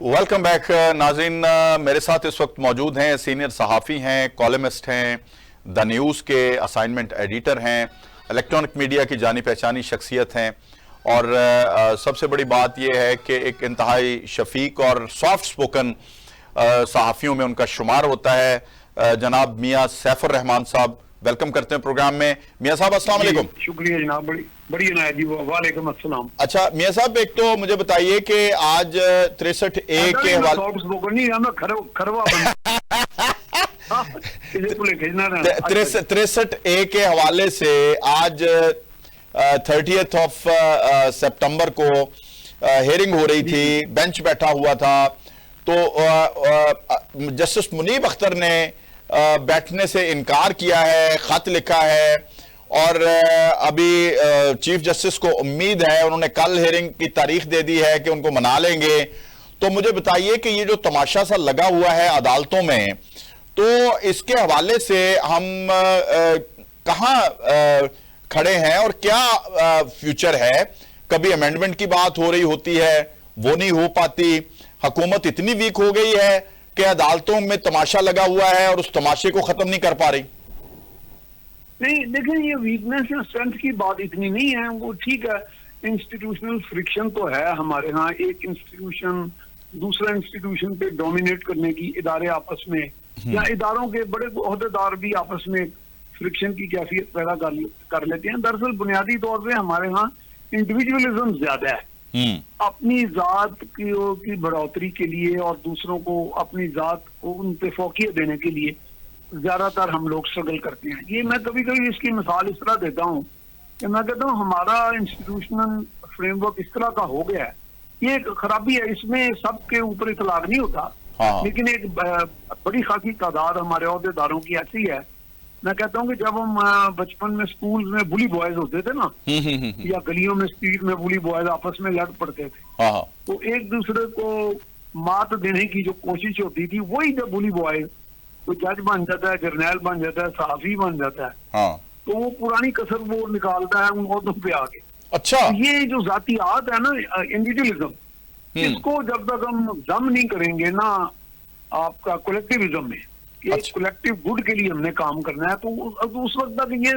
Welcome back नाज़रीन। मेरे साथ इस वक्त मौजूद हैं सीनियर सहाफ़ी हैं, कॉलमिस्ट हैं, द न्यूज़ के असाइनमेंट एडिटर हैं, इलेक्ट्रॉनिक मीडिया की जानी पहचानी शख्सियत हैं और सबसे बड़ी बात यह है कि एक इंतहाई शफीक और सॉफ्ट स्पोकन सहाफ़ियों में उनका शुमार होता है। जनाब मियाँ सैफुर रहमान साहब, वेलकम करते हैं प्रोग्राम में। मियाँ साहब अस्सलाम वालेकुम। शुक्रिया जनाब, बड़ी इनायत जी। वालेकुम अस्सलाम। अच्छा मियाँ साहब, एक तो मुझे बताइए कि आज 63A के हवाले 63A के हवाले से आज 30th ऑफ सितंबर को हेयरिंग हो रही थी, बेंच बैठा हुआ था, तो जस्टिस मुनीब अख्तर ने बैठने से इनकार किया है, खत लिखा है और अभी चीफ जस्टिस को उम्मीद है, उन्होंने कल हेयरिंग की तारीख दे दी है कि उनको मना लेंगे। तो मुझे बताइए कि ये जो तमाशा सा लगा हुआ है अदालतों में, तो इसके हवाले से हम कहाँ खड़े हैं और क्या फ्यूचर है? कभी अमेंडमेंट की बात हो रही होती है, वो नहीं हो पाती। हुकूमत इतनी वीक हो गई है कि अदालतों में तमाशा लगा हुआ है और उस तमाशे को खत्म नहीं कर पा रही। नहीं, देखिए, ये वीकनेस या स्ट्रेंथ की बात इतनी नहीं है, वो ठीक है। इंस्टीट्यूशनल फ्रिक्शन तो है हमारे यहाँ, एक इंस्टीट्यूशन दूसरा इंस्टीट्यूशन पे डोमिनेट करने की, इदारे आपस में या इदारों के बड़े ओहदेदार भी आपस में फ्रिक्शन की कैफियत पैदा कर लेते हैं। दरअसल बुनियादी तौर पे हमारे यहाँ इंडिविजुअलिज्म ज्यादा है। अपनी जात की बढ़ोतरी के लिए और दूसरों को अपनी जात को उन पे फौकियत देने के लिए ज्यादातर हम लोग स्ट्रगल करते हैं। ये मैं कभी कभी इसकी मिसाल इस तरह देता हूँ कि मैं कहता हूँ हमारा इंस्टीट्यूशनल फ्रेमवर्क इस तरह का हो गया है। ये एक खराबी है, इसमें सबके ऊपर इतलाक नहीं होता। लेकिन एक बड़ी खासी तादाद हमारे ओहदेदारों की ऐसी है। मैं कहता हूँ कि जब हम बचपन में स्कूल में बुली बॉयज होते थे ना, या गलियों में स्ट्रीट में बुली बॉयज आपस में लड़ पड़ते थे, तो एक दूसरे को मात देने की जो कोशिश होती थी, वही जब बुली बॉयज कोई जज बन जाता है, जर्नैल बन जाता है, सहाफी बन जाता है, तो वो पुरानी कसर वो निकालता है उन ओहदों पे आगे। अच्छा, तो ये जो जातियात है ना, इंडिविजुअलिज्म, इसको जब तक हम दम नहीं करेंगे ना आपका कलेक्टिविज्म में, एक कलेक्टिव गुड के लिए हमने काम करना है, तो उस वक्त तक ये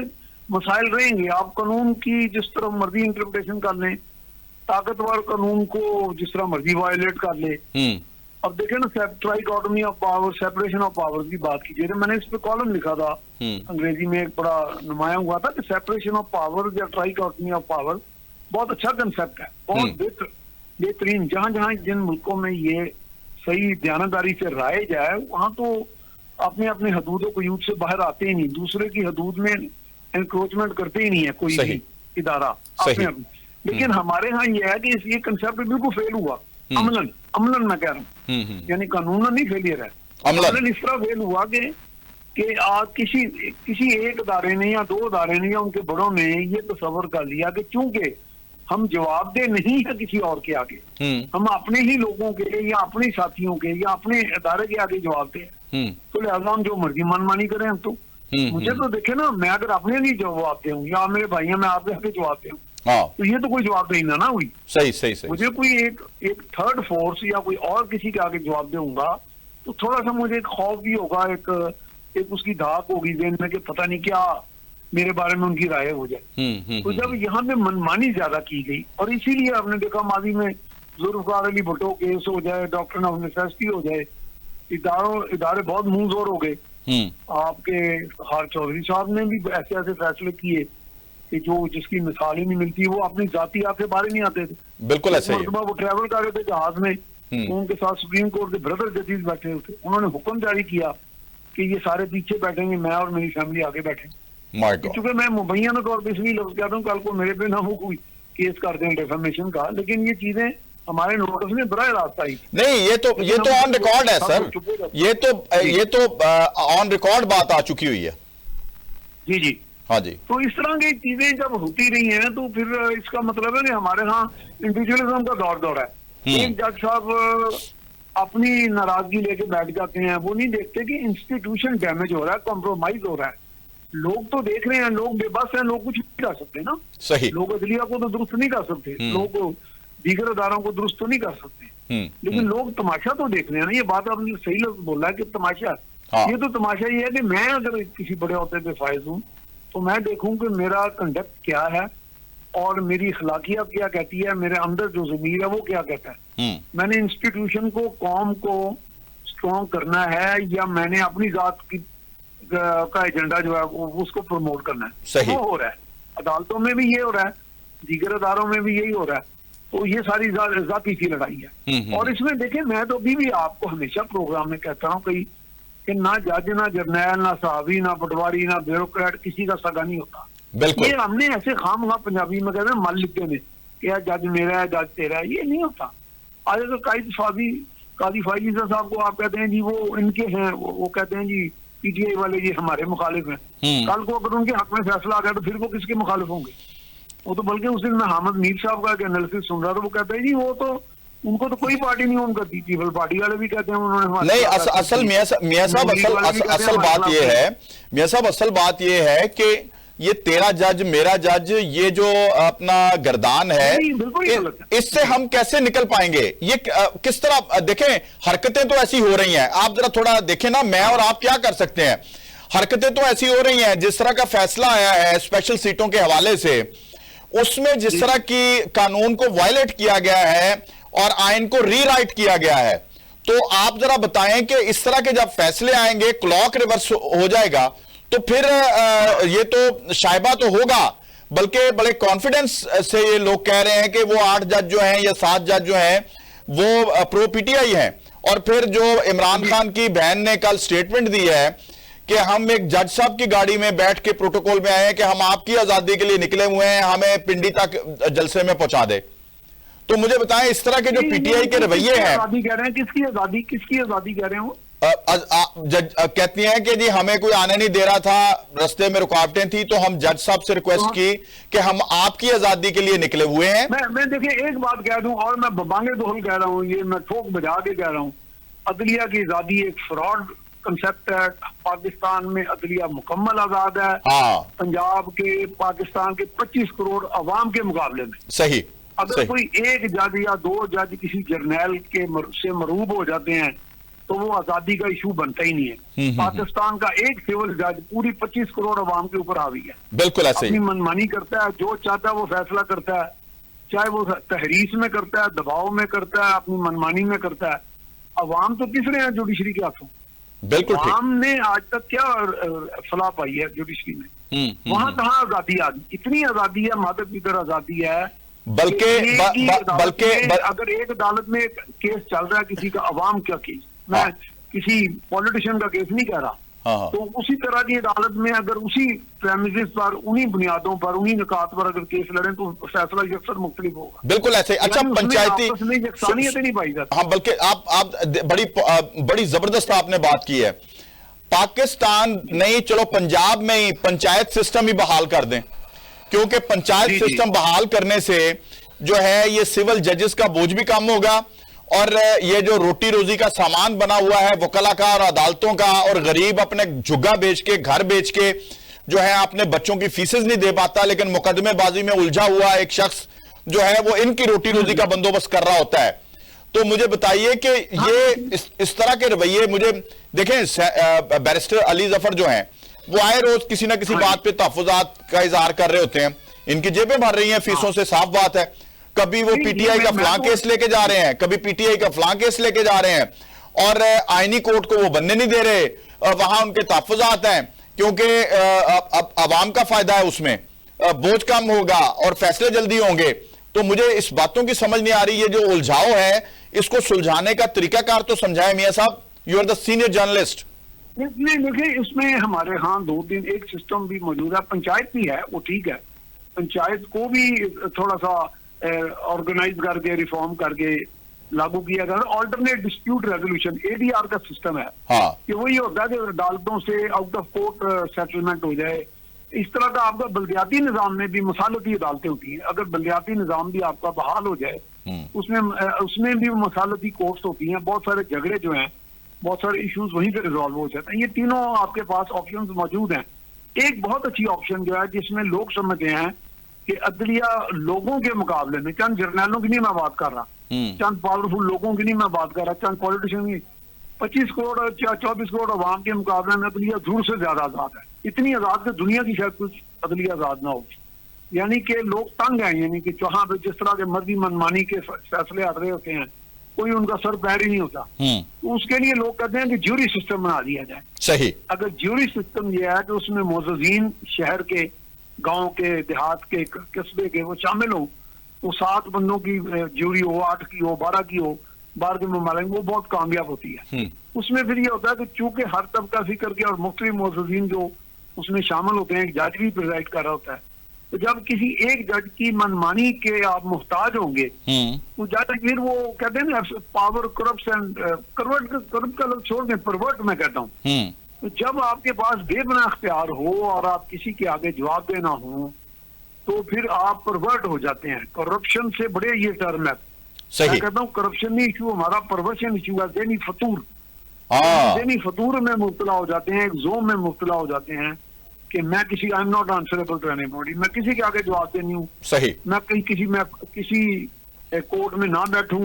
मसाइल रहेंगे। आप कानून की जिस तरह मर्जी इंटरप्रिटेशन कर लें, ताकतवर कानून को जिस तरह मर्जी वायलेट कर ले। अब देखें ना, trichotomy of power, separation of powers की बात कीजिए, तो मैंने इस पे कॉलम लिखा था अंग्रेजी में, एक बड़ा नुमाया हुआ था कि सेपरेशन ऑफ पावर या ट्राइकोटोमी ऑफ पावर बहुत अच्छा कंसेप्ट है, बहुत बेहतरीन। जहां जहां जिन मुल्कों में ये सही दयानतदारी से राय जाए, वहां तो अपने अपने हदूदों को यूथ से बाहर आते ही नहीं, दूसरे की हदूद में एनक्रोचमेंट करते ही नहीं है कोई भी इदारा अपने अपने। लेकिन हमारे यहाँ ये है कि ये कंसेप्ट बिल्कुल फेल हुआ, अमलन मैं कह रहा हूँ, यानी कानून नहीं फेलियर है, अमलन इस तरह फेल हुआ कि किसी एक अदारे ने या दो अदारे ने या उनके बड़ों ने ये तस्वर कर लिया कि चूंकि हम जवाबदेह नहीं है किसी और के आगे, हम अपने ही लोगों के या अपने साथियों के या अपने अदारे के आगे जवाबदेह हैं, तो लिहाजा हम जो मर्जी मनमानी करें हम तो। मुझे तो देखे ना, मैं अगर अपने लिए जवाब दे हूँ या मेरे भाई मैं आपके आगे जवाब दे हूँ, तो ये तो कोई जवाब देही ना हुई। सही। मुझे कोई एक थर्ड फोर्स या कोई और किसी के आगे जवाब दूंगा तो थोड़ा सा मुझे एक खौफ भी होगा, एक उसकी धाक होगी जेहन में कि पता नहीं क्या मेरे बारे में उनकी राय हो जाए। तो जब यहाँ पे मनमानी ज्यादा की गई, और इसीलिए आपने देखा माजी में जुल्फ़िकार अली भुट्टो केस हो जाए, डॉक्ट्रिन ऑफ नेसेसिटी हो जाए, इदारे बहुत मुंह जोर हो गए। आपके हार चौधरी साहब ने भी ऐसे ऐसे फैसले किए कि जो जिसकी मिसाल ही नहीं मिलती, वो अपनी जातियात से बाहर नहीं आते थे। बिल्कुल ऐसे ही। वो ट्रैवल कर रहे थे जहाज में, उनके साथ सुप्रीम कोर्ट के ब्रदर जजेस बैठे हुए थे, उन्होंने हुक्म जारी किया कि ये सारे पीछे बैठेंगे, मैं और मेरी फैमिली आगे बैठे। क्योंकि मैं मुबैना तौर पर इसलिए लफ्ज कहता हूँ, कल को मेरे पे ना वो कोई केस कर दें डिफेमेशन का, लेकिन ये चीजें हमारे नोटिस में बड़ा रास्ता ही नहीं। ये तो ऑन रिकॉर्ड है सर, ये तो ऑन रिकॉर्ड बात आ चुकी हुई है। जी हाँ जी। तो इस तरह की चीजें जब होती रही हैं, तो फिर इसका मतलब है कि हमारे यहाँ इंडिविजुअलिज्म का दौर है। एक जज साहब अपनी नाराजगी लेके बैठ जाते हैं, वो नहीं देखते कि इंस्टीट्यूशन डैमेज हो रहा है, कॉम्प्रोमाइज हो रहा है। लोग तो देख रहे हैं, लोग बेबस हैं, लोग कुछ नहीं कर सकते ना। सही। लोग अदलिया को तो दुरुस्त नहीं कर सकते, लोग दीगर अदारों को दुरुस्त तो नहीं कर सकते। लेकिन लोग तमाशा तो देख रहे हैं ना। ये बात आपने सही बोला है कि तमाशा, हाँ। ये तो तमाशा ये है कि मैं अगर किसी बड़े ओहदे पे फायज हूँ तो मैं देखूं कि मेरा कंडक्ट क्या है और मेरी अखलाकियात क्या कहती है, मेरे अंदर जो ज़मीर है वो क्या कहता है। मैंने इंस्टीट्यूशन को, कौम को स्ट्रॉन्ग करना है या मैंने अपनी जात की का एजेंडा जो है उसको प्रमोट करना है। सही। वो हो रहा है, अदालतों में भी ये हो रहा है, दीगर अदारों में भी यही हो रहा है। तो ये सारी जाती की लड़ाई है। और इसमें देखें, मैं तो अभी भी आपको हमेशा प्रोग्राम में कहता हूँ कहीं कि ना जज, ना जर्नैल, ना साहबी, ना पटवारी, ना ब्यूरोक्रेट किसी का सगा नहीं होता। बिल्कुल। ये हमने ऐसे खामखा पंजाबी में कहते हैं मल लिखते हैं कि यार जज मेरा है, जज तेरा है, ये नहीं होता। आज अगर काजी फाइजी साहब को आप कहते हैं जी वो इनके हैं, वो कहते हैं जी पीटीआई वाले जी हमारे मुखालिफ हैं, कल को अगर उनके हक में फैसला आ गया तो फिर वो किसके मुखालिफ होंगे? वो तो बल्कि उस दिन मैं हामिद मीर साहब का एनालिसिस सुन रहा था, वो कहते हैं जी वो तो उनको तो कोई पार्टी नहीं, उनका पीपल पार्टी वाले भी कहते हैं उन्होंने नहीं। असल मियां साहब असल बात ये है, मियां साहब असल बात ये है कि ये तेरा जज मेरा जज, ये जो अपना गर्दान है, इससे हम कैसे निकल पाएंगे? ये किस तरह देखें, हरकतें तो ऐसी हो रही हैं, आप जरा थोड़ा देखें ना, मैं और आप क्या कर सकते हैं। हरकतें तो ऐसी हो रही हैं, जिस तरह का फैसला आया है स्पेशल सीटों के हवाले से, उसमें जिस तरह की कानून को वायलेट किया गया है और आइन को रीराइट किया गया है, तो आप जरा बताएं कि इस तरह के जब फैसले आएंगे, क्लॉक रिवर्स हो जाएगा, तो फिर ये तो शायबा तो होगा, बल्कि बड़े कॉन्फिडेंस से ये लोग कह रहे हैं कि वो 8 जज जो हैं या 7 जज जो हैं वो प्रो पीटीआई हैं। और फिर जो इमरान खान की बहन ने कल स्टेटमेंट दी है कि हम एक जज साहब की गाड़ी में बैठ के प्रोटोकॉल में आए हैं कि हम आपकी आजादी के लिए निकले हुए हैं, हमें पिंडी तक जलसे में पहुंचा दे। तो मुझे बताएं, इस तरह के जो पीटीआई के रवैये हैं, आजादी कह रहे हैं, किसकी आजादी कह रहे हैं वो? जज कहती हैं कि जी हमें कोई आने नहीं दे रहा था, रास्ते में रुकावटें थी, तो हम जज साहब से रिक्वेस्ट की कि हम आपकी आजादी के लिए निकले हुए हैं। मैं देखिए एक बात कह दूं, और मैं बबांगे दोहल कह रहा हूं, ये मैं ठोक बजा के कह रहा हूं, अदलिया की आजादी एक फ्रॉड कंसेप्ट है। पाकिस्तान में अदलिया मुकम्मल आजाद है। हाँ। पंजाब के, पाकिस्तान के 25 करोड़ अवाम के मुकाबले में। सही। अगर कोई एक जज या 2 जज किसी जर्नैल के से मरूब हो जाते हैं तो वो आजादी का इशू बनता ही नहीं है। पाकिस्तान का एक सिविल जज पूरी 25 करोड़ अवाम के ऊपर हावी है। बिल्कुल ऐसे अपनी मनमानी करता है, जो चाहता है वो फैसला करता है, चाहे वो तहरीस में करता है, दबाव में करता है, अपनी मनमानी में करता है। अवाम तो किस रहे हैं जुडिशरी के हाथों? बिल्कुल। अवाम ने आज तक क्या फलाह पाई है जुडिशरी में? वहां कहाँ आजादी आ गई? इतनी आजादी है, मादक की तरह आजादी है, बल्कि अगर एक अदालत में केस चल रहा है किसी का, अवाम का केस, मैं किसी पॉलिटिशियन का केस नहीं कह रहा, तो उसी तरह की अदालत में अगर उसी प्रेमिसेस पर, उन्हीं बुनियादों पर, उन्हीं निकात पर अगर केस लड़े तो फैसला अक्सर मुख्तलिफ होगा। बिल्कुल ऐसे। अच्छा, पंचायती नहीं पाई जाती। हाँ, बल्कि आप बड़ी जबरदस्त आपने बात की है। पाकिस्तान नहीं, चलो पंजाब में ही पंचायत सिस्टम ही बहाल कर दें, क्योंकि पंचायत सिस्टम बहाल करने से जो है ये सिविल जजेस का बोझ भी कम होगा, और ये जो रोटी रोजी का सामान बना हुआ है वकला का और अदालतों का, और गरीब अपने झुग्गा बेच के, घर बेच के जो है अपने बच्चों की फीसेज नहीं दे पाता, लेकिन मुकदमेबाजी में उलझा हुआ एक शख्स जो है वो इनकी रोटी रोजी का बंदोबस्त कर रहा होता है। तो मुझे बताइए कि ये इस तरह के रवैये, मुझे देखें बैरिस्टर अली जफर जो हैं वो आए रोज किसी ना किसी बात पे तहफुजात का इजहार कर रहे होते हैं, इनकी जेबें भर रही हैं फीसों से, साफ बात है। कभी वो पीटीआई का फलां केस लेके जा रहे हैं, कभी पीटीआई का फलां केस लेके जा रहे हैं, और आईनी कोर्ट को वो बनने नहीं दे रहे, वहां उनके तहफुजात हैं, क्योंकि अवाम का फायदा है, उसमें बोझ कम होगा और फैसले जल्दी होंगे। तो मुझे इस बातों की समझ नहीं आ रही, ये जो उलझाव है इसको सुलझाने का तरीकाकार तो समझाएं मियां साहब, you are the senior journalist. नहीं, देखिए इसमें हमारे यहाँ 2-3 एक सिस्टम भी मौजूद है। पंचायत भी है, वो ठीक है, पंचायत को भी थोड़ा सा ऑर्गेनाइज करके, रिफॉर्म करके लागू किया गया। ऑल्टरनेट डिस्प्यूट रेजोल्यूशन, एडीआर का सिस्टम है। हाँ। कि वही होता है कि अदालतों से आउट ऑफ कोर्ट सेटलमेंट हो जाए। इस तरह का आपका बल्दियाती निजाम में भी मसालती अदालतें होती हैं। अगर बल्दियाती निजाम भी आपका बहाल हो जाए, उसमें भी मसालती कोर्ट्स होती हैं। बहुत सारे झगड़े जो हैं, बहुत सारे इश्यूज वहीं पे रिजॉल्व हो जाते हैं। ये तीनों आपके पास ऑप्शंस मौजूद हैं। एक बहुत अच्छी ऑप्शन जो है जिसमें लोग समझते हैं कि अदलिया लोगों के मुकाबले में, चंद जर्नैलों की नहीं मैं बात कर रहा, चंद पावरफुल लोगों की नहीं मैं बात कर रहा, चंद पॉलिटिशियन की, 25 करोड़ और 24 करोड़ अवाम के मुकाबले में अदलिया दूर से ज्यादा आजाद है। इतनी आजाद कि दुनिया की शायद कुछ अदलिया आजाद ना हो। यानी कि लोग तंग हैं, यानी कि जहां पे जिस तरह के मर्जी मनमानी के फैसले आ रहे होते हैं, कोई उनका सर पैर ही नहीं होता। तो उसके लिए लोग कहते हैं कि ज्यूरी सिस्टम बना दिया जाए। सही। अगर ज्यूरी सिस्टम यह है कि उसमें मोअज़्ज़िज़ीन शहर के, गांव के, देहात के, कस्बे के वो शामिल हो, वो 7 बंदों की ज्यूरी हो, 8 की हो, 12 की हो, बाहर के ममालिक, वो बहुत कामयाब होती है। उसमें फिर ये होता है कि चूंकि हर तबका फिक्र के और मुख्तलिफ मोअज़्ज़िज़ीन जो उसमें शामिल होते हैं, एक जज भी प्रिजाइड कर रहा होता है, तो जब किसी एक जज की मनमानी के आप मुहताज होंगे तो जज फिर वो कहते हैं ना पावर करप्ट एंड करप्ट का लोग छोड़ दें, परवर्ट मैं कहता हूँ। तो जब आपके पास बेपनाह अख्तियार हो और आप किसी के आगे जवाब देना हो तो फिर आप परवर्ट हो जाते हैं। करप्शन से बड़े ये टर्म है। मैं कहता हूँ करप्शन नहीं इशू हमारा, परवर्शन इशू है, ज़हनी फतूर। ज़हनी फतूर में मुब्तला हो जाते हैं, एक जोम में मुब्तला हो जाते हैं कि मैं किसी, I am not answerable to anybody, मैं किसी के आगे जवाब देनी हूँ। सही। मैं किसी कोर्ट में ना बैठूं,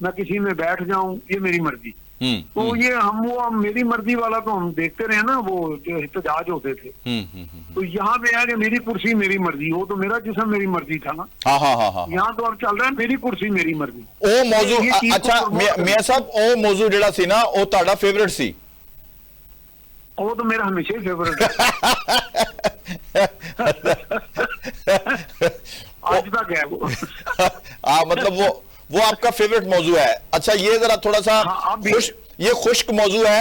मैं किसी में बैठ जाऊं, ये मेरी मर्जी। तो ये हम मेरी मर्जी वाला तो हम देखते रहे ना, वो जो एहतजाज होते थे। तो यहाँ पे है कि मेरी कुर्सी मेरी मर्जी, हो तो मेरा जिस्म मेरी मर्जी था ना। हाँ। यहाँ तो अब चल रहा है मेरी कुर्सी मेरी मर्जी। ओ मौजू, अच्छा मियां साहब, ओ मौजू जेड़ा सी ना, ओ ताड़ा फेवरेट सी? वो तो मेरा हमेशा ही फेवरेट है। आज तक है वो। मतलब वो आपका फेवरेट मौजू है। अच्छा, ये जरा थोड़ा सा ये खुश्क मौजू है,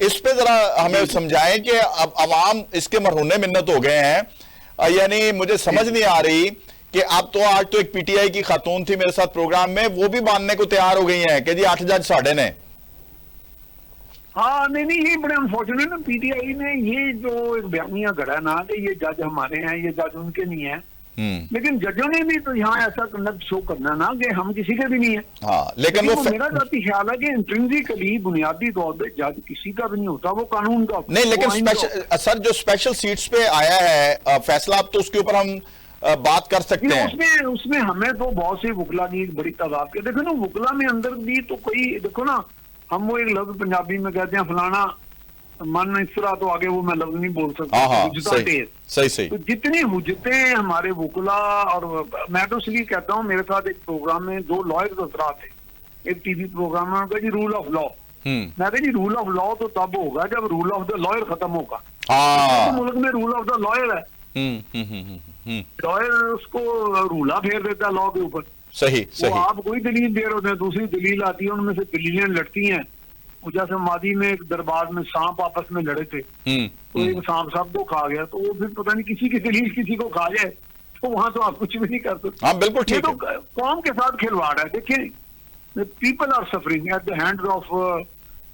इस पे जरा हमें समझाएं कि अब अवाम इसके मरहूने मिन्नत हो गए हैं। यानी मुझे समझ नहीं आ रही कि अब तो आज तो एक पीटीआई की खातून थी मेरे साथ प्रोग्राम में, वो भी मानने को तैयार हो गई हैं कि जी 8 जज साढ़े ने। हाँ नहीं, ये बड़े अनफॉर्चुनेट ना, पीटीआई ने ये जो एक बयानिया गढ़ा ना कि ये जज हमारे हैं, ये जज उनके नहीं है। लेकिन जजों ने भी तो यहाँ ऐसा कंडक्ट शो करना ना कि हम किसी के भी नहीं है। हाँ, लेकिन वो मेरा जाती ख्याल है कि इंट्रिंसिकली बुनियादी तौर पे जज किसी का भी नहीं होता, वो कानून का नहीं। लेकिन सर जो स्पेशल सीट्स पे आया है फैसला, अब तो उसके ऊपर हम बात कर सकते हैं। उसमें हमें तो बहुत सी वुकला की बड़ी तादाद के, देखो ना वुकला में अंदर भी तो कोई, देखो ना हम वो एक लफ्ज पंजाबी में कहते हैं फलाना मन इस तरह, तो आगे वो मैं लफ्ज नहीं बोल सकता। सही। तो जितनी हुज्जतें हमारे वुकला, और मैं तो इसलिए कहता हूँ, मेरे साथ एक प्रोग्राम में 2 लॉयर्स उतरा थे, एक टीवी प्रोग्राम में, उनका जी रूल ऑफ लॉ। मैं कहा जी रूल ऑफ लॉ तो तब होगा जब रूल ऑफ द लॉयर खत्म होगा। तो मुल्क में रूल ऑफ द लॉयर है, लॉयर उसको रूला फेर देता है लॉ के ऊपर। सही। वो आप कोई दलील दे रहे होते हैं, दूसरी दलील आती है, उनमें से दलीलें लड़ती हैं। जैसे मादी में एक दरबार में सांप आपस में लड़े थे, तो एक सांप सबको खा गया, तो वो फिर पता नहीं किसी की दलील किसी को खा जाए, तो वहां तो आप कुछ भी नहीं कर सकते। हाँ बिल्कुल ठीक है। तो कौम के साथ खिलवाड़ है। देखिए, people are suffering at the hands of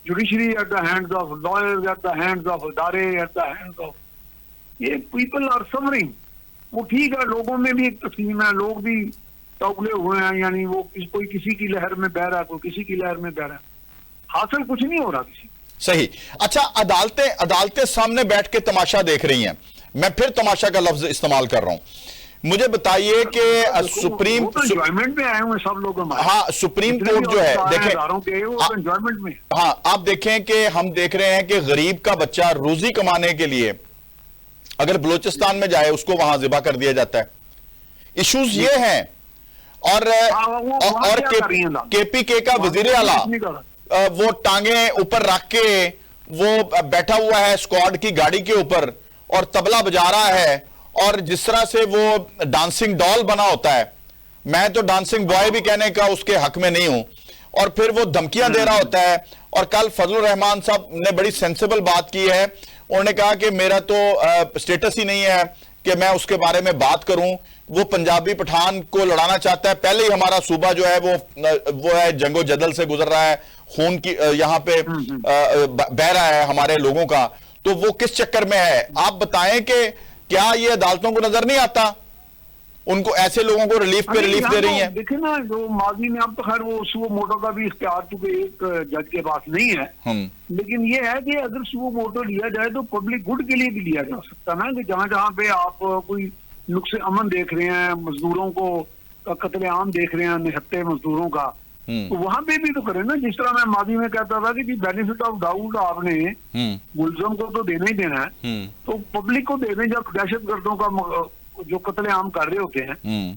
judiciary, at the hands of lawyers, at the hands of अदारे, एट द हैंड्स ऑफ, ये पीपल आर सफरिंग। वो ठीक है, लोगों में भी एक तस्लीम है, लोग भी टोकले हुए हैं, यानी वो कोई किसी की लहर में बह रहा है, कोई किसी की लहर में बह रहा है, हासिल कुछ नहीं हो रहा किसी। सही। अच्छा, अदालतें सामने बैठ के तमाशा देख रही हैं, मैं फिर तमाशा का लफ्ज इस्तेमाल कर रहा हूं। मुझे बताइए कि सुप्रीम एंजॉयमेंट में आए हुए सब लोग हमारे। हाँ, सुप्रीम कोर्ट जो है, देखें एंजॉयमेंट में। हाँ, आप देखें कि हम देख रहे हैं कि गरीब का बच्चा रोजी कमाने के लिए अगर बलूचिस्तान में जाए उसको वहां जिबा कर दिया जाता है। इश्यूज ये हैं। और केपीके का वजीर आला वो टांगे ऊपर रख के वो बैठा हुआ है स्क्वाड की गाड़ी के ऊपर और तबला बजा रहा है, और जिस तरह से वो डांसिंग डॉल बना होता है, मैं तो डांसिंग बॉय भी कहने का उसके हक में नहीं हूं, और फिर वो धमकियां दे रहा होता है। और कल फजलुर रहमान साहब ने बड़ी सेंसिबल बात की है, उन्होंने कहा कि मेरा तो स्टेटस ही नहीं है कि मैं उसके बारे में बात करूं। वो पंजाबी पठान को लड़ाना चाहता है, पहले ही हमारा सूबा जो है वो है जंगो जदल से गुजर रहा है, खून की यहाँ पे बह रहा है हमारे लोगों का, तो वो किस चक्कर में है? आप बताएं कि क्या ये अदालतों को नजर नहीं आता, उनको ऐसे लोगों को रिलीफ पे रिलीफ दे रही हैं? देखिए ना, जो माजी में अब तो खैर वो सुओ मोटो का भी इख्तियार चूंकि एक जज के पास नहीं है, लेकिन ये है कि अगर सुओ मोटो लिया जाए तो पब्लिक गुड के लिए भी लिया जा सकता ना, कि जहां जहां पे आप कोई नुक्से अमन देख रहे हैं, मजदूरों को कत्लेआम देख रहे हैं, निहत्ते मजदूरों का, तो वहां पे भी तो करें ना। जिस तरह मैं माजी में कहता था कि जी बेनिफिट ऑफ डाउट आपने मुलजम को तो देना ही देना है, तो पब्लिक को दे दें। जब दहशतगर्दों का जो कत्लेआम कर रहे होते हैं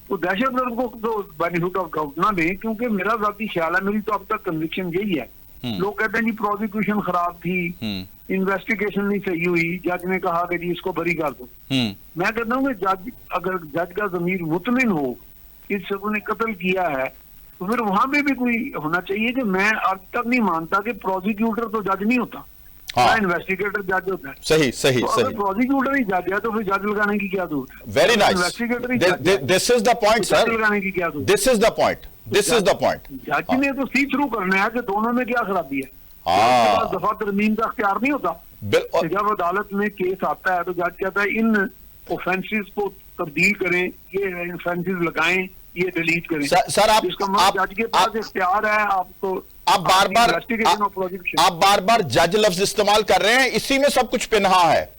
तो दहशतगर्द को तो बेनिफिट ऑफ डाउट ना दें, क्योंकि मेरा जाती ख्याल है, मेरी तो अब तक कन्विक्शन यही है। लोग कहते हैं जी प्रोसिक्यूशन खराब थी, इन्वेस्टिगेशन नहीं सही हुई, जज ने कहा कि जी इसको बरी कर दो। मैं कहता हूँ कि जज, अगर जज का जमीर मुतमिन हो कि सबने कत्ल किया है, तो फिर वहां पे भी कोई होना चाहिए। कि मैं अब तक नहीं मानता कि प्रोसिक्यूटर तो जज नहीं होता, इन्वेस्टिगेटर जज होता है। सही सही तो सही। अगर प्रोसिक्यूटर ही जज है तो फिर जज लगाने की क्या जरूरत है? Very nice, investigator he this is the point sir, लगाने की क्या जरूरत? This is the point, this is the point. जज ने तो सी थ्रू करना है कि दोनों में क्या खराबी है। हाँ, दफा तरमीम का अख्तियार नहीं होता। जब अदालत में केस आता है तो जज कहता है इन ऑफेंसेस को तब्दील करें, ये ऑफेंसेस लगाएं, ये डिलीट करें। सर आप जज के पास इख्तियार है। आपको आप बार बार जज लफ्ज इस्तेमाल कर रहे हैं, इसी में सब कुछ पिन्हा है।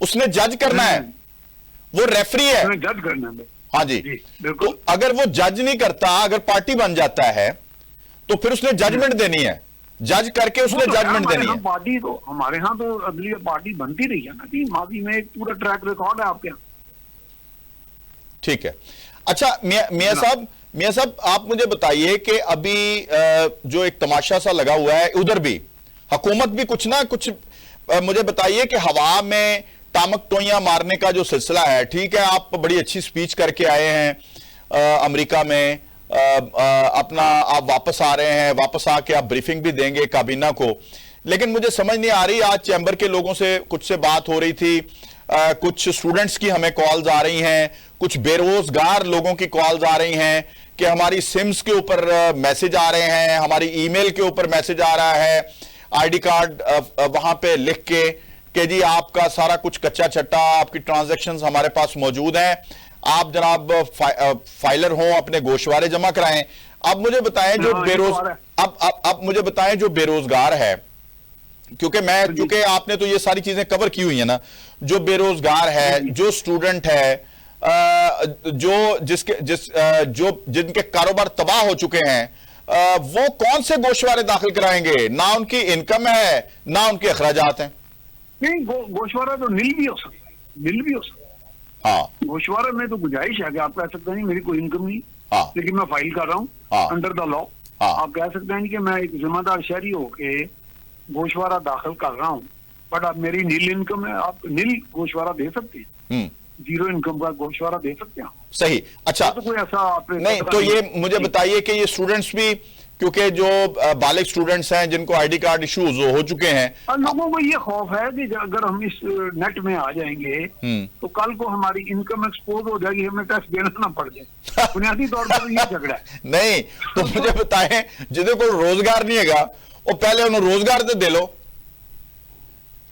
उसने जज करना है, वो रेफरी है, जज करना है। हाँ जी, तो अगर वो जज नहीं करता, अगर पार्टी बन जाता है तो फिर उसने जजमेंट देनी है, जज करके उसने जजमेंट देनी है। पार्टी तो हमारे यहाँ तो अदलिया पार्टी बनती रही है ना जी, माजी में एक पूरा ट्रैक रिकॉर्ड है आपके यहाँ। ठीक है, अच्छा मियां साहब आप मुझे बताइए कि अभी जो एक तमाशा सा लगा हुआ है, उधर भी हुकूमत भी कुछ ना कुछ मुझे बताइए कि हवा में टामक टोइयां मारने का जो सिलसिला है। ठीक है, आप बड़ी अच्छी स्पीच करके आए हैं अमेरिका में, अपना आप वापस आ रहे हैं, वापस आके आप ब्रीफिंग भी देंगे काबीना को, लेकिन मुझे समझ नहीं आ रही। आज चैम्बर के लोगों से कुछ से बात हो रही थी, कुछ स्टूडेंट्स की हमें कॉल्स आ रही हैं, कुछ बेरोजगार लोगों की कॉल्स आ रही हैं कि हमारी सिम्स के ऊपर मैसेज आ रहे हैं, हमारी ईमेल के ऊपर मैसेज आ रहा है, आईडी कार्ड वहां पे लिख के कि जी आपका सारा कुछ कच्चा चट्टा, आपकी ट्रांजैक्शंस हमारे पास मौजूद हैं, आप जनाब फाइलर हो, अपने गोशवारे जमा कराएं। अब मुझे बताएं जो अब मुझे बताएं जो बेरोजगार है, क्योंकि आपने तो ये सारी चीजें कवर की हुई है ना, जो बेरोजगार है, जो स्टूडेंट है, जिनके कारोबार तबाह हो चुके हैं, वो कौन से गोशवारे दाखिल कराएंगे? ना उनकी इनकम है, ना उनके अखराजात हैं। नहीं, गोशवारा तो नील भी हो सकता है, नील भी हो सकता है। हाँ, गोशवारा में तो गुजारिश है कि आप कह सकते हैं मेरी कोई इनकम नहीं, हाँ, लेकिन मैं फाइल कर रहा हूँ अंडर द लॉ। आप कह सकते हैं कि मैं एक जिम्मेदार शहरी होके गोशवारा दाखिल कर रहा हूँ, बट आप मेरी नील इनकम है, आप नील गोशवारा दे सकते हैं, जीरो इनकम का गोशवारा दे सकते हैं। सही, अच्छा, तो कोई ऐसा नहीं, तो ये मुझे बताइए कि ये स्टूडेंट्स भी, क्योंकि जो बालिग स्टूडेंट्स हैं जिनको आईडी कार्ड इश्यूज हो चुके हैं, और लोगों को ये खौफ है कि अगर हम इस नेट में आ जाएंगे तो कल को हमारी इनकम एक्सपोज हो जाएगी, हमें टैक्स देना ना पड़ जाए। बुनियादी तौर पर ये झगड़ा है। नहीं, तो मुझे बताएं जिन्हें कोई रोजगार नहीं है वो पहले उन्हें रोजगार तो दे लो।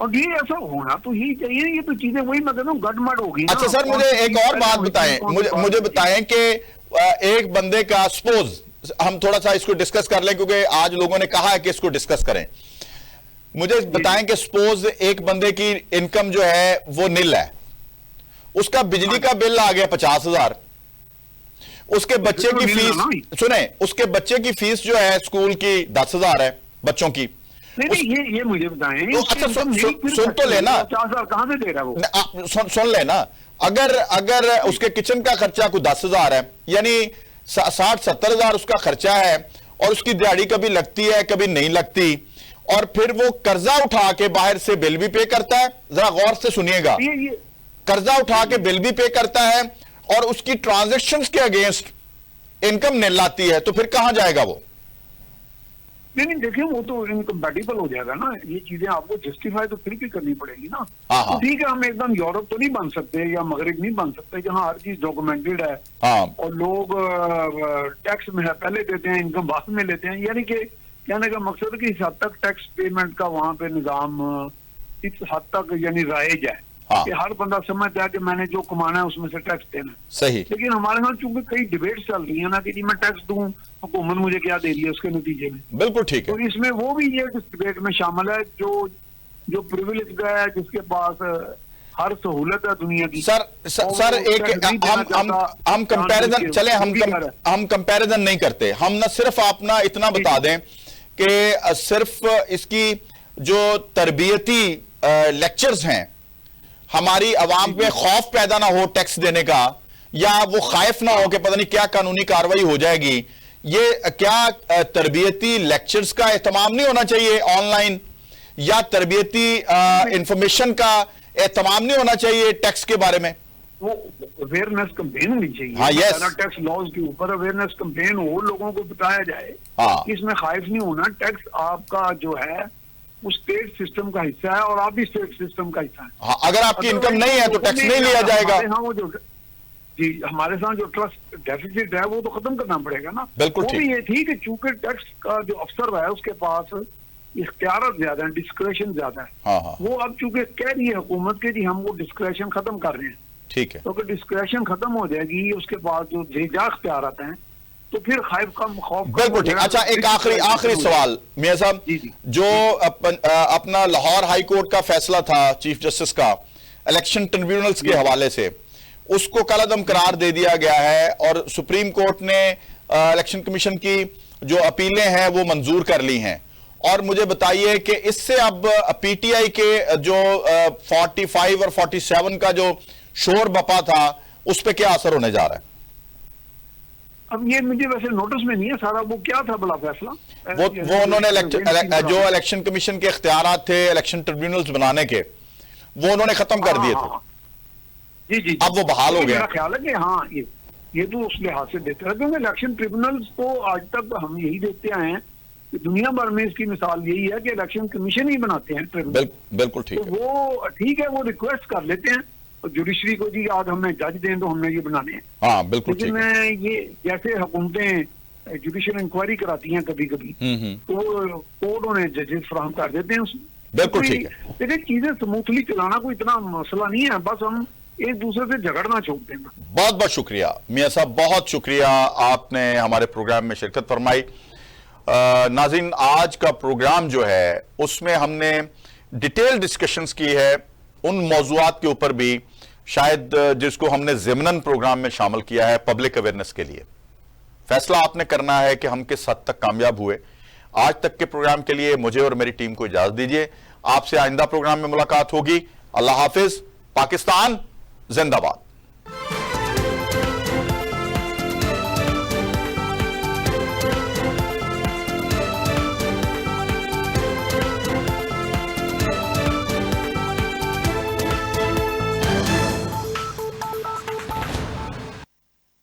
और ये ऐसा होना तो यही चाहिए। ये तो चीजें वही मैं कहता हूँ गड़मड़ होगी। अच्छा सर, मुझे एक और बात बताएं, मुझे बताएं कि एक बंदे का, सपोज हम थोड़ा सा इसको डिस्कस कर लें क्योंकि आज लोगों ने कहा है कि इसको डिस्कस करें। मुझे बताएं कि सपोज एक बंदे की इनकम जो है वो नील है, उसका बिजली का बिल आ गया 50,000, उसके बच्चे की फीस, सुने, उसके बच्चे की फीस जो है स्कूल की 10,000 है बच्चों की। नहीं, ये मुझे बताएं। तो अच्छा सुन तो लेना, 50,000 कहां से दे रहा है वो? सुन लेना, अगर उसके किचन का खर्चा कोई 10,000 है, यानी 60-70,000 उसका खर्चा है, और उसकी दिहाड़ी कभी लगती है कभी नहीं लगती, और फिर वो कर्जा उठा के बाहर से बिल भी पे करता है। जरा गौर से सुनिएगा, कर्जा उठा के बिल भी पे करता है और उसकी ट्रांजैक्शंस के अगेंस्ट इनकम नहीं आती है, तो फिर कहां जाएगा वो? नहीं, देखिए वो तो इनकम्पैटिबल हो जाएगा ना। ये चीजें आपको जस्टिफाई तो फिर भी करनी पड़ेगी ना। तो ठीक है, हम एकदम यूरोप तो नहीं बन सकते या मगरिब नहीं बन सकते जहां हर चीज डॉक्यूमेंटेड है और लोग टैक्स में है पहले देते हैं, इनकम बाद में लेते हैं। यानी कि कहने का मकसद कि इस हद तक टैक्स पेमेंट का वहां पे निजाम इस हद तक यानी राइज है कि हर बंदा समझता है कि मैंने जो कमाना है उसमें से टैक्स देना। सही। लेकिन हमारे यहाँ चूंकि कई डिबेट चल रही है ना कि जी मैं टैक्स दूं, हुकूमत मुझे क्या दे रही है उसके नतीजे में। बिल्कुल ठीक है। तो इसमें वो भी ये डिबेट में शामिल है जो प्रिविलेज है, जिसके पास हर सहूलत है दुनिया की। सर सर एक हम कंपैरिजन चले, हम कंपैरिजन नहीं करते, हम ना सिर्फ अपना इतना बता दें कि सिर्फ इसकी जो तरबियती लेक्चर्स हैं, हमारी आवाम में खौफ पैदा ना हो टैक्स देने का, या वो खाइफ ना हो कि पता नहीं क्या कानूनी कार्रवाई हो जाएगी, ये क्या तरबियती लेक्चर्स का एहतमाम नहीं होना चाहिए ऑनलाइन, या तरबियती इंफॉर्मेशन का एहतमाम नहीं होना चाहिए टैक्स के बारे में? वो अवेयरनेस कैंपेन होनी चाहिए। हाँ, यस। टैक्स लॉज के ऊपर अवेयरनेस कैंपेन हो, लोगों को बताया जाए। हाँ। इसमें खाइफ नहीं होना। टैक्स आपका जो है वो स्टेट सिस्टम का हिस्सा है और आप भी स्टेट सिस्टम का हिस्सा है। हाँ, अगर आपकी इनकम नहीं है तो टैक्स नहीं लिया जाएगा। हमारे साथ जो ट्रस्ट डेफिसिट है वो तो खत्म करना पड़ेगा ना। बिल्कुल वो ठीक। भी ये थी कि चूंकि टैक्स का जो अफसर है उसके पास इख्तियार ज्यादा है, डिस्क्रेशन ज्यादा है। हाँ हाँ, वो अब चूंकि कह रही है हुकूमत के जी हम वो डिस्क्रेशन खत्म कर रहे हैं, ठीक है। तो अगर डिस्क्रेशन खत्म हो जाएगी उसके बाद जो भेजा इख्तियार आते हैं तो फिर खौफ खौफ बिल्कुल ठीक। अच्छा, एक आखिरी सवाल मियां साहब, जो अपना लाहौर हाई कोर्ट का फैसला था चीफ जस्टिस का इलेक्शन ट्रिब्यूनल्स के हवाले से, उसको कल अदम करार दे दिया गया है और सुप्रीम कोर्ट ने इलेक्शन कमीशन की जो अपीलें हैं वो मंजूर कर ली हैं। और मुझे बताइए कि इससे अब पीटीआई के जो 45 और 47 का जो शोर बपा था उस पर क्या असर होने जा रहा है? अब ये मुझे वैसे नोटिस में नहीं है सारा, वो क्या था भला फैसला? वो उन्होंने जो इलेक्शन कमीशन के इख्तियारात थे इलेक्शन ट्रिब्यूनल्स बनाने के, वो उन्होंने खत्म कर दिए थे। जी जी, अब वो बहाल हो गया। मेरा ख्याल है कि हाँ ये तो उस लिहाज से देते हैं, क्योंकि इलेक्शन ट्रिब्यूनल्स तो आज तक हम यही देखते आए हैं कि दुनिया भर में इसकी मिसाल यही है कि इलेक्शन कमीशन ही बनाते हैं ट्रिब्यूनल। बिल्कुल ठीक है। तो वो ठीक है, वो रिक्वेस्ट कर लेते हैं जुडिशरी को जी आज हमें जज दें तो हमने ये बनाने हैं। हाँ बिल्कुल ठीक है। लेकिन ये जैसे हुकूमतें जुडिशियल इंक्वायरी कराती हैं कभी कभी, तो कोर्ट उन्हें जजेस फराहम कर देते हैं उसमें। बिल्कुल ठीक है। लेकिन चीजें स्मूथली चलाना कोई इतना मसला नहीं है, बस हम एक दूसरे से झगड़ना छोड़ देना। बहुत बहुत शुक्रिया मियां साहब, बहुत शुक्रिया, आपने हमारे प्रोग्राम में शिरकत फरमाई। नाज़रीन, आज का प्रोग्राम जो है उसमें हमने डिटेल डिस्कशंस की है उन मौज़ूआत के ऊपर भी, शायद जिसको हमने ज़िमनन प्रोग्राम में शामिल किया है पब्लिक अवेयरनेस के लिए। फैसला आपने करना है कि हम किस हद तक कामयाब हुए। आज तक के प्रोग्राम के लिए मुझे और मेरी टीम को इजाजत दीजिए। आपसे आइंदा प्रोग्राम में मुलाकात होगी। अल्लाह हाफिज। पाकिस्तान जिंदाबाद।